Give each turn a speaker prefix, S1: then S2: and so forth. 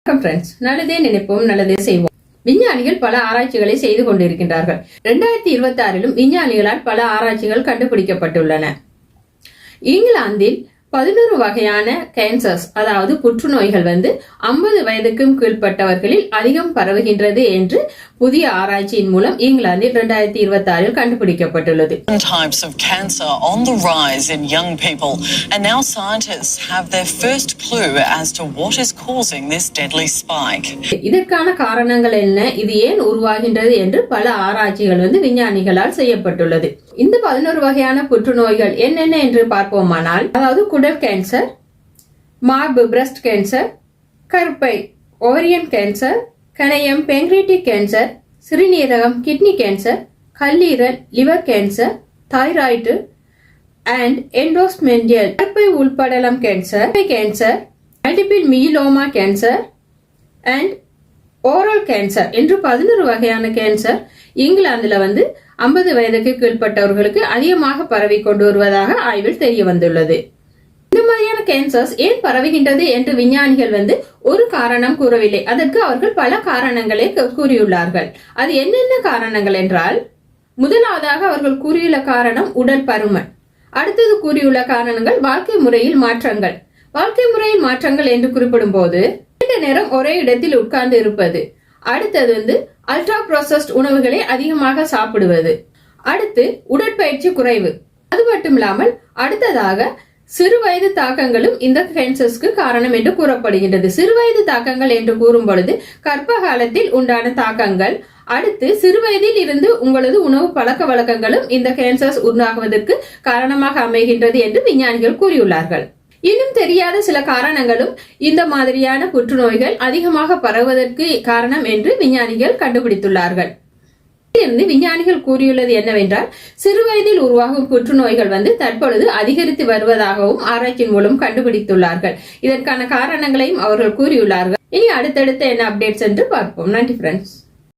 S1: Friends, நல்லதே நினைப்போம், நல்லதே செய்வோம். விஞ்ஞானிகள் பல ஆராய்ச்சிகளை செய்து கொண்டிருக்கின்றார்கள். 2026 விஞ்ஞானிகளால் பல ஆராய்ச்சிகள் கண்டுபிடிக்கப்பட்டுள்ளன. இங்கிலாந்தில் 11 வகையான கேன்சர்ஸ், அதாவது புற்றுநோய்கள் 50 வயதுக்கும் கீழ்பட்டவர்களில் அதிகம் பரவுகின்றது என்று புதிய ஆராய்ச்சியின் மூலம் இங்கிலாந்தில் 2026 கண்டுபிடிக்கப்பட்டுள்ளது.
S2: Types of cancer on the rise in young people, and now scientists have their first clue as to what is causing this deadly spike.
S1: இதற்கான காரணங்கள் என்ன, இது ஏன் உருவாகின்றது என்று பல ஆராய்ச்சிகள் விஞ்ஞானிகளால் செய்யப்பட்டுள்ளது. இந்த 11 வகையான புற்றுநோய்கள் என்னென்ன என்று பார்ப்போமானால், அதாவது குடல் கேன்சர், மார்பு பிரஸ்ட் கேன்சர், கருப்பை ஓரியன் கேன்சர், கணையம் பேங்க்ரேட்டிக் கேன்சர், சிறுநீரகம் கிட்னி கேன்சர், கல்லீரல் liver cancer, thyroid and endometrial கருப்பை உள்படலம் cancer, multiple myeloma cancer and oral cancer என்று 11 வகையான கேன்சர் இங்கிலாந்துல 50 வயதுக்கு கீழ்பட்டவர்களுக்கு அதிகமாக பரவி கொண்டு வருவதாக ஆய்வில் தெரிய வந்துள்ளது. இந்த மாதிரியான கேன்சர்ஸ் ஏன் பரவுகின்றது என்று விஞ்ஞானிகள் ஒரு காரணம் கூறவில்லை. அதற்கு அவர்கள் பல காரணங்களை கூறியுள்ளார்கள். அது என்னென்ன காரணங்கள் என்றால், முதலாவதாக அவர்கள் கூறியுள்ள காரணம் உடல் பருமன். அடுத்தது கூறியுள்ள காரணங்கள் வாழ்க்கை முறையில் மாற்றங்கள். வாழ்க்கை முறையில் மாற்றங்கள் என்று குறிப்பிடும் போது நீண்ட நேரம் ஒரே இடத்தில் உட்கார்ந்து இருப்பது. அடுத்தது அல்ட்ரா ப்ராசஸ்ட் உணவுகளை அதிகமாக சாப்பிடுவது. அடுத்து உடற்பயிற்சி குறைவு. அது மட்டும் இல்லாமல் அடுத்ததாக சிறுவயது தாக்கங்களும் இந்த கேன்சர்ஸ்க்கு காரணம் என்று கூறப்படுகின்றது. சிறுவயது தாக்கங்கள் என்று கூறும் பொழுது கர்ப்ப காலத்தில் உண்டான தாக்கங்கள், அடுத்து சிறுவயதில் இருந்து உங்களது உணவு பழக்க வழக்கங்களும் இந்த கேன்சர்ஸ் உண்டாகுவதற்கு காரணமாக அமைகின்றது என்று விஞ்ஞானிகள் கூறியுள்ளார்கள். இன்னும் தெரியாத சில காரணங்களும் இந்த மாதிரியான புற்றுநோய்கள் அதிகமாக பரவுவதற்கு காரணம் என்று விஞ்ஞானிகள் கண்டுபிடித்துள்ளார்கள். இதிலிருந்து விஞ்ஞானிகள் கூறியுள்ளது என்னவென்றால், சிறுவயதில் உருவாகும் புற்றுநோய்கள் தற்பொழுது அதிகரித்து வருவதாகவும் ஆராய்ச்சியின் மூலம் கண்டுபிடித்துள்ளார்கள். இதற்கான காரணங்களையும் அவர்கள் கூறியுள்ளார்கள். இனி அடுத்தடுத்த என்ன அப்டேட்ஸ் என்று பார்ப்போம். நன்றி ஃப்ரெண்ட்ஸ்.